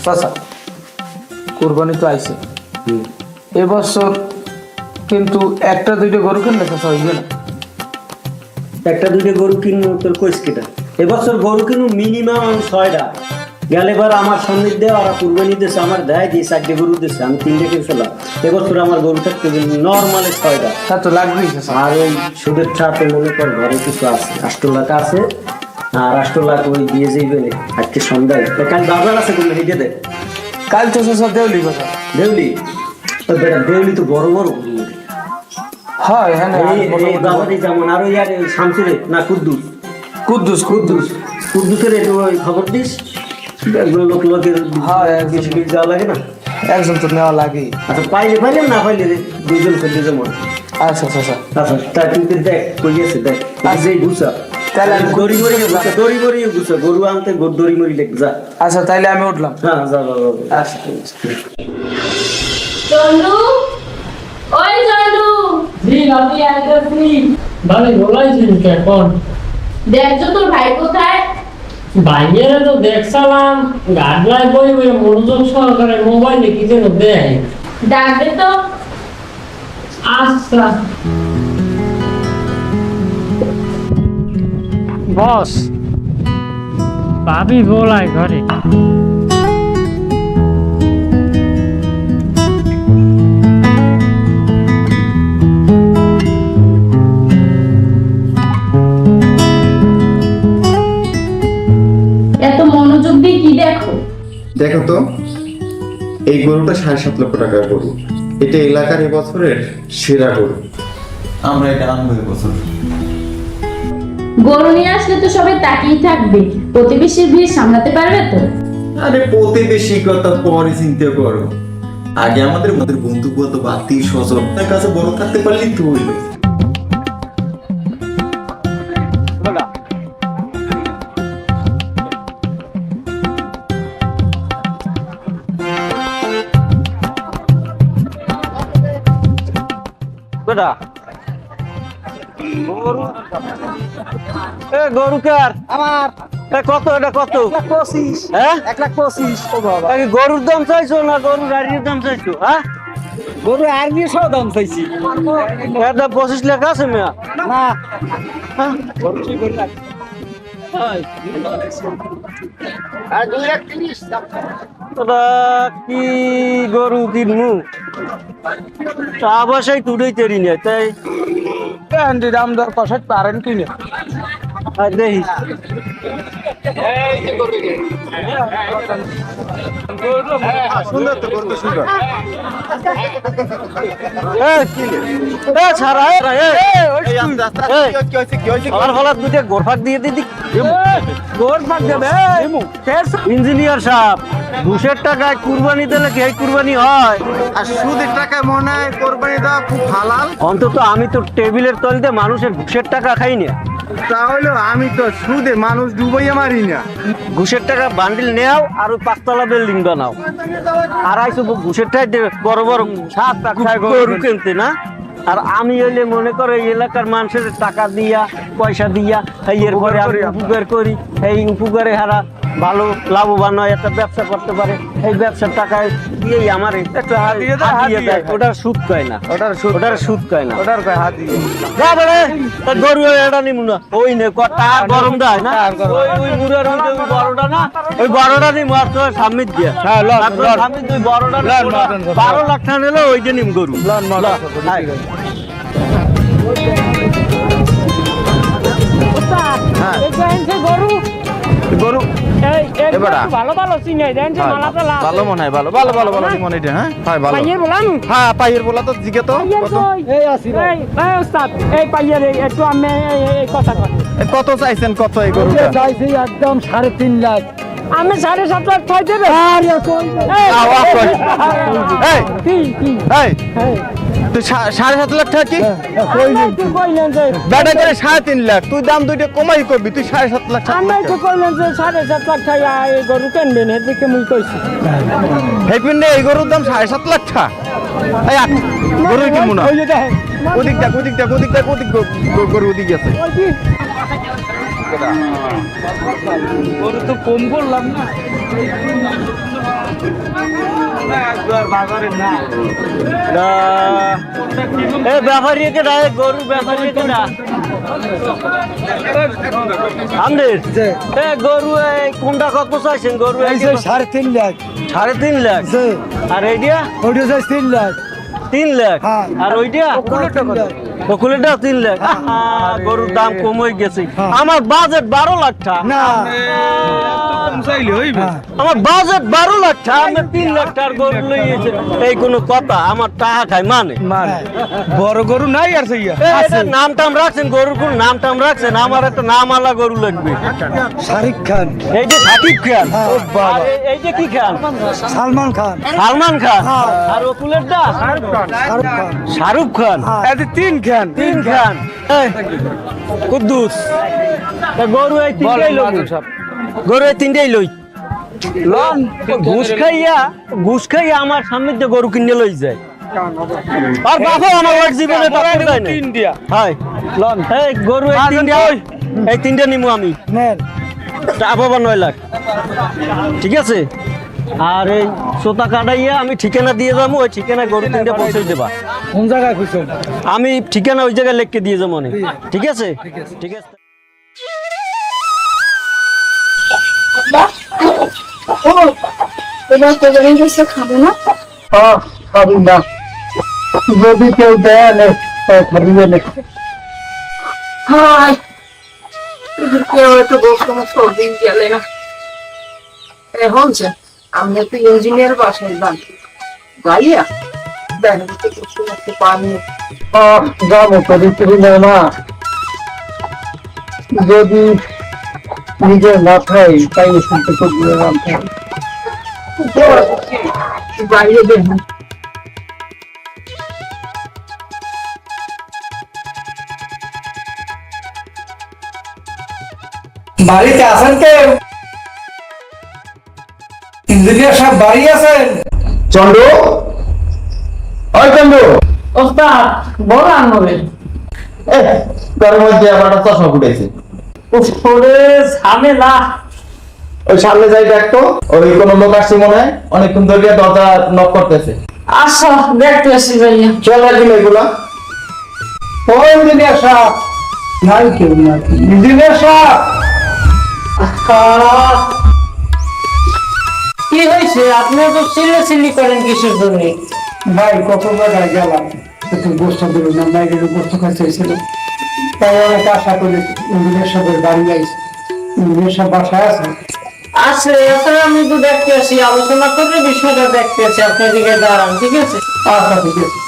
চাচা কুরবানি তো আইছে এবছর কিন্তু একটা দুইটা গরু কিনলে চাচা হইবে না। একটা দুইটা গরু কিনবো তোর কইস কেটা এবছর গরু কিনু মিনিমাম আমি 6টা গেলেবার আমার সন্নিধ্যে ওরা কুরবানি দিয়েছে আমার দেয় দিয়ে 4টে গরু দিয়েছে আমি 3টে কিনছিলাম এবছর আমার গরু থাকতে নর্মালি 6টা তা তো লাগবেই চাচা। আর ওই সুদের সাথে মনে কর ঘরে কিছু আছে 8 লাখ আছে আর 8 লাখ ওই দিয়ে যাইবে আজকে সন্ধ্যায় কাল বাজার আছে কোনো হেঁটে দে কাল তো চাচা দেউলি কথা দেউলি তো বেটা দেউলি তো বড় বড় গরু হয় হ্যাঁ এই বাবারই যেমন আর ওই আর শামসুরে না কুদ্দুস কুদ্দুস কুদ্দুস কুদ্দুসের একটু ওই খবর দিস এগুলো লোকের হ্যাঁ বেশি বেশি যাওয়া লাগে না একজন তো নেওয়া লাগেই। আচ্ছা পাইলে না পাইলে দুইজন ফেলতে যেমন আচ্ছা চাচা আচ্ছা তা কিন্তু দেখ কই আছে দেখ যেই গুছা তাহলে আমি দড়ি মরি গুছা গরু আনতে দড়ি মরি লেগ যা আচ্ছা তাইলে আমি উঠলাম। হ্যাঁ যা আচ্ছা চন্ডু ওই চন্ডু জি আমি আইতাছি ভালো বলাইছি এখন দেখছো তোর ভাই কোথায়? বাইরে তো দেখছিলাম গাডলাই বই বই মনোযোগ সহকারে মোবাইলে কি যেন দেয় ডাকবে তো। আচ্ছা বস ভাবি বলাই ঘরে এত মনোযোগ দিয়ে কি দেখো? দেখো তো এই গরুটা 7.5 লক্ষ টাকার গরু এটা এলাকার এবছরের সেরা গরু আমরা এটা আনবো এবছর গরু নিয়ে আসলে তো সবাই তাকিয়ে থাকবে, প্রতিবেশীর ভিড় সামলাতে পারবে তো? আরে প্রতিবেশী কথা পরে চিন্তা করো আগে আমাদের বন্ধুগত বা আত্মীয় স্বজন তার কাছে বড় থাকতে পারলি তো হইলো বেটা গরু গরু কার আমার কত এটা কত 1,25,000 হ্যাঁ 1,25,000 ও বাবা আগে গরুর দাম চাইছো না গরুর গাড়ির দাম চাইছো হ্যাঁ গরু আর নিয়ে সব দাম চাইছি এর দাম 25 লাখ আছে মিয়া না হ্যাঁ গরু কি করে রাখ আর 2,30,000 তোরা কি গরু কিনমু তা বাসায় তুলেই তেরি না তাই আন্টি দাম দর কষাট পারেন কিনে দেখি সুন্দর তো গরু তো সুন্দর ছাড়া আমার ফলার দুটো গোরফাক দিয়ে দিদি গোরফাক দেবে ইঞ্জিনিয়ার সাহেব 200 টাকায় কুরবানি দিলে কি এই কুরবানি হয় আর সুদের টাকায় মনে হয় কোরবানি দেওয়া খুব হালাল অন্তত আমি তো টেবিলের তলতে মানুষের ঘুষের টাকা খাই না তাহলে আমি তো সুদে মানুষ ডুবাইয়া মারি না ঘুষের টাকা বান্ডিল নেও আর ওই 5 তলা বিল্ডিং বানাও আর আইসো ঘুষের টাকা বড় বড় 7 টাকা গরু কিনতে না আর আমি হইলে মনে করো এই এলাকার মানুষের টাকা দিয়া পয়সা দিয়া এরপরে আমি উপকার করি এই উপকারে হারা ভালো লাভবান হয় একটা ব্যবসা করতে পারে এই ব্যবসার টাকায় দিয়েই আমার একটু হাতিয়ে দেয় ওটার সুদ কয় না ওটার সুদ কয় না ওটার কয় হাত দিয়ে যা বলে তার গরু এটা নিমু না ওই নে কটা গরম দেয় না ওই মুড়ের ওই যে বড়টা না ওই বড়টা নিমু আর তোর সামনে দিয়ে হ্যাঁ লন সামনে তুই বড়টা 12 লাখ টাকা নিলে ওই যে নিম গরু লন গরু গরু ভালো ভালো চিনে দেন যে মালাটা লাভ ভালো মনে হয় ভালো ভালো ভালো ভালো মনে হয় হ্যাঁ হয় ভালো পাইয়ের বলাম হ্যাঁ পাইয়ের বলা তো জিগে তো কত এই আসি এই ওস্তাদ এই পাইয়ের একটু আমি এই কথা কই কত চাইছেন কত এই গরুটা চাইছি একদম 3.5 লাখ আমি 7.5 লাখ পাই দেবে আরে কোন আওয়াজ কই এই কি এই তুই 7.5 লাখ টাকা কি তুই কইলেন যে বেটা করে 3.5 লাখ তুই দাম দুইটা কমাই করবি তুই 7.5 লাখ টাকা আমি তো কইলেন যে 7.5 লাখ টাকা এই গরু কিনবেন এদিকে মুই কইছি হেপিনে এই গরুর দাম 7.5 লাখ টাকা এই গরু কি মুনা ওই যে দেখেন ওদিক দেখ গরু ওদিক আছে গরু তো কম করলাম না এ ব্যাপারী কেডা এ গরু ব্যাপারী কেডা আমদের এ গরু এই কোনটা কত চাইছেন গরু এই যে 3.5 লাখ 3.5 লাখ আর এইটা ওইটা চাই 3 লাখ 3 লাখ হ্যাঁ। আর ওইটা বকুলেটা 3 লাখ গরুর দাম কম হয়ে গেছে আমার বাজেট 12 লাখ টাকা না আমার বাজেট 12 লাখ টাকা আমি 3 লাখ টাকার গরু লইয়েছে এই কোন কথা আমার টাকা খাই মানে বড় গরু নাই আর সেইয়া এটার নাম টাম রাখছেন গরুর কোন নাম টাম রাখছেন আমার একটা নাম আলা গরু লাগবে শাহরুখ খান এই যে সাকিব খান আর এই যে কি খান সালমান খান সালমান খান আর ওকুলের দা শাহরুখ খান শাহরুখ খান এতে 3 খান 3 খান কুদ্দুস তা গরু এই তিনটাই লই গরু এই তিনটাই লই লন ঘুষ খাইয়া আমার সামনে যে গরু কিনে লই যায় আর বাবা আমার ওই জীবনে টাকা দেয় না ইন্ডিয়া হাই লন এই গরু এই তিনটা নিমু আমি নেন টাকা 9 লাখ ঠিক আছে আর এই সোতা কাটাইয়া আমি ঠিকানা দিয়ে যাবো ওই ঠিকানা গরু তিনটা পৌঁছে দেবা কোন জায়গায় খুঁজছেন আমি ঠিকানা ওই জায়গায় লিখে দিয়ে যাবো মনে ঠিক আছে ঠিক আছে এবার তো জানি কিছু খাবো না খাবি না যদি কেউ দেয় খাবি না হাই কেউ একটু বসে সর্দি গেলে না এখন যে আমি একটু ইঞ্জিনিয়ার বাসায় গাইয়া দেখেন একটু পানি যাবো তো বিক্রি না যদি নিজের না খাই তাই শুনতে খুব নাম খাই বাইরে দেখেন বাড়িতে আছেন কেউ ইঞ্জিনিয়ার সাহেব বাড়ি আছেন চন্দ্র ওই চন্দ্র ওস্তাদ বড় আনবে তার মধ্যে আবার একটা চশমা ফুটেছে ওরে ঝামেলা ওই সামনে যাই দেখতো ওই কোনো লোক আসছে মনে হয় অনেকক্ষণ ধরে দরজা নক করতেছে আচ্ছা দেখতে আসি যাইয়া চল রাখি এগুলা ও ইঞ্জিনিয়ার সাহেব নাই কেউ না ইঞ্জিনিয়ার সাহেব কি হয়েছে আপনি তো চিল্লাচিল্লি করেন কিসের জন্য ভাই কত জায়গায় গেলাম একটু গোস্ত দিল না মাইরের গোস্ত খাইতে হয়েছিল তাই অনেক আশা করে ইঞ্জিনিয়ার সাহেবের বাড়ি আইছে ইঞ্জিনিয়ার সাহেব বাসায় আছে আচ্ছা এখন আমি তো দেখতে আসি আলোচনা করে বিষয়টা দেখতে আসি আপনি এদিকে দাঁড়ান ঠিক আছে আচ্ছা ঠিক আছে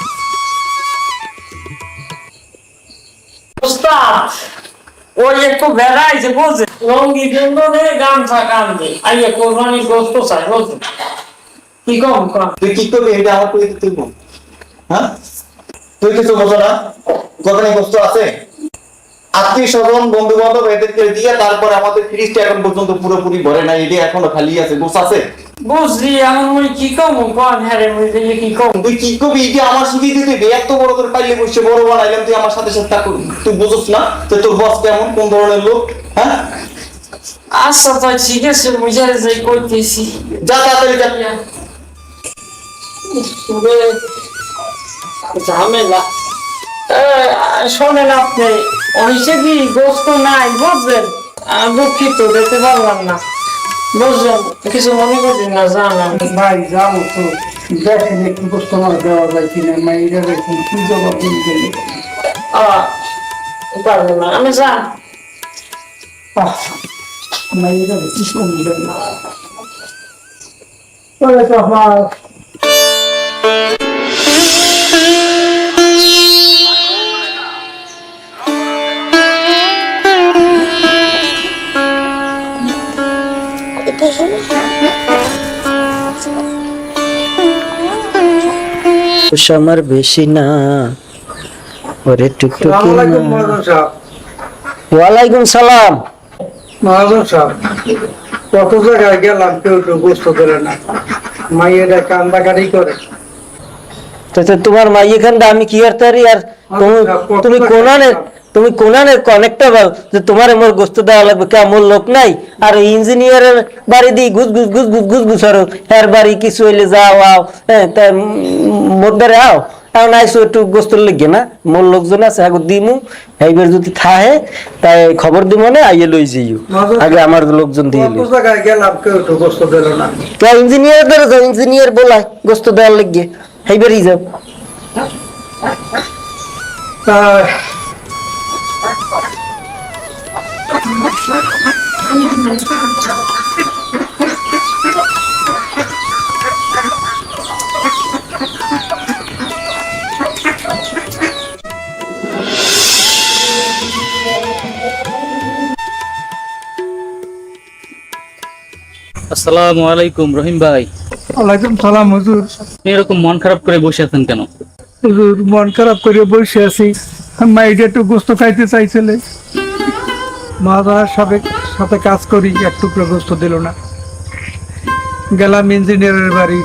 ওস্তাদ ওই একটু বেড়াইছে বুঝছে লঙ্গি বন্ধনে গামছা কান্দে আইয়া কোরবানি গোস্ত চাই বুঝছে কি কম কম তুই কি করবি এটা আমার করে তুই বল হ্যাঁ তুই কিছু বোঝো না দোকানে বস্তু আছে আত্মীয় স্বজন বন্ধু বান্ধব এদেরকে দিয়ে তারপর আমাদের ফ্রিজটা এখন পর্যন্ত পুরোপুরি ভরে নাই এটা এখনো খালি আছে গোছ আছে বুঝলি আমার মনে কি কম কম হ্যাঁ রে মুই দিলে কি কম তুই কি করবি এটা আমার শিখিয়ে দিতে এত বড় করে পাইলে বসে বড় বানাইলাম তুই আমার সাথে সাথে থাকবি তুই বুঝছ না যে তোর বস কেমন কোন ধরনের লোক হ্যাঁ আচ্ছা তো ঠিক আছে বুঝারে যাই কইতেছি যা তাড়াতাড়ি যা ঝামেলা শোনেন আপনি হয়েছে কি গোস্ত নাই বুঝলেন দুঃখিত দিতে পারলাম না বুঝলেন কিছু মনে করছেন না জানান ভাই যাবো তো দেখেন একটু গোস্ত মাছ দেওয়া যায় কিনা মাইরা দেখুন কি জবাব দিয়ে গেলে পারবো না আমি যান মাইরা কি কম গেল ওরে তো আমার আমার বেশি না ওরে টুকটুকি ওয়ালাইকুম সালাম মহাজন সাহেব কত জায়গায় গেলাম কেউ কেউ গোস্ত করে না মাইয়েরা কান্দাকাটি করে তোমার মাই এখানটা আমি কি করতে পারি আর তুমি তুমি কোনানে কনেক্টেবল যে তোমার মোর গোস্ত দেওয়া লাগবে, কে মোর লোক নাই? আর ইঞ্জিনিয়ারের বাড়ি দিয়ে ঘুষ ঘুষ ঘুষ ঘুষ ঘুষ ঘুষ আরো এর বাড়ি কিছু হইলে যাও আও, হ্যাঁ তাই মোদ্দারে আও এখন আইসো একটু গোস্তর লেগে না, মোর লোকজন আছে আগে দিমু, এইবার যদি থাহে তাই খবর দিব না, আইয়ে লই যাইও, আগে আমার লোকজন দিয়ে কত জায়গায় গেলাম কেউ একটু গোস্ত দিল না। কে ইঞ্জিনিয়ার ধরে যাও, ইঞ্জিনিয়ার বলায় গোস্ত দেওয়ার লেগে, এইবারই যাও। তা আসসালামু আলাইকুম রহিম ভাই। ওয়ালাইকুম সালাম হুজুর। আপনি এরকম মন খারাপ করে বসে আছেন কেন? হুজুর মন খারাপ করে বসে আছি, মাইটা একটু গোস্ত খাইতে চাইছিলে, মাদার সাথে কাজ করি, এক টুকরো গোস্ত দিল না। গেলাম ইঞ্জিনিয়ারের বাড়ি,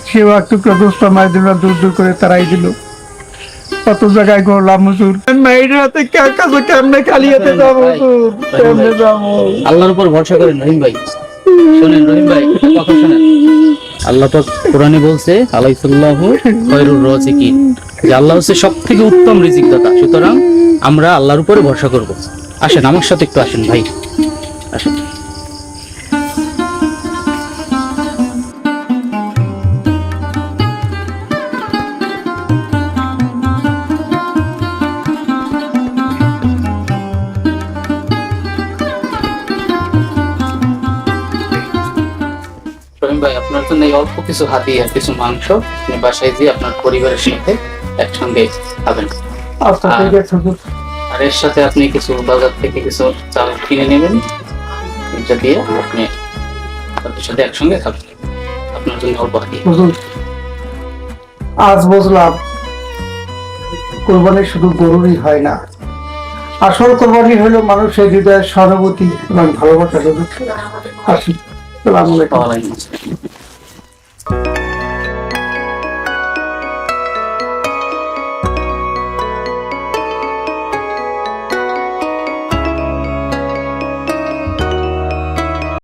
সেও এক টুকরো গোস্ত মাই দিল, দূর দূর করে তারাই দিল। কত জায়গায় ঘুরলাম হুজুর, মাইটার হাতে কাছে কেমনে খালি হাতে যাবো হুজুর, কেমনে যাবো? আল্লাহর উপর ভরসা করেন রহিম ভাই। শোনেন রহিম ভাই, কথা শোনেন। আল্লাহ পাক কোরআনে বলছে আলাইসাল্লাহু খায়রুর রাজিকিন, যে আল্লাহ হচ্ছে সবথেকে উত্তম রিজিক দাতা। সুতরাং আমরা আল্লাহর উপরে ভরসা করব। আসেন আমার সাথে একটু আসেন ভাই, আসেন। রহিম ভাই, আপনার জন্য এই অল্প কিছু হাতি আর কিছু মাংস আপনি বাসায় দিয়ে আপনার পরিবারের সাথে একসঙ্গে খাবেন। আচ্ছা ঠিক আছে হুজুর। আর এর সাথে আপনি কিছু বাজার থেকে কিছু চাল কিনে নেবেন, এটা দিয়ে আপনি আপনার সাথে একসঙ্গে খাবেন। আপনার জন্য অল্প হাতি। হুজুর আজ বুঝলাম কোরবানি শুধু গরুরই হয় না, আসল কোরবানি হলো মানুষের হৃদয়ের সহানুভূতি এবং ভালোবাসা। আসি, আসসালামু আলাইকুম। ওয়ালাইকুম আসসালাম।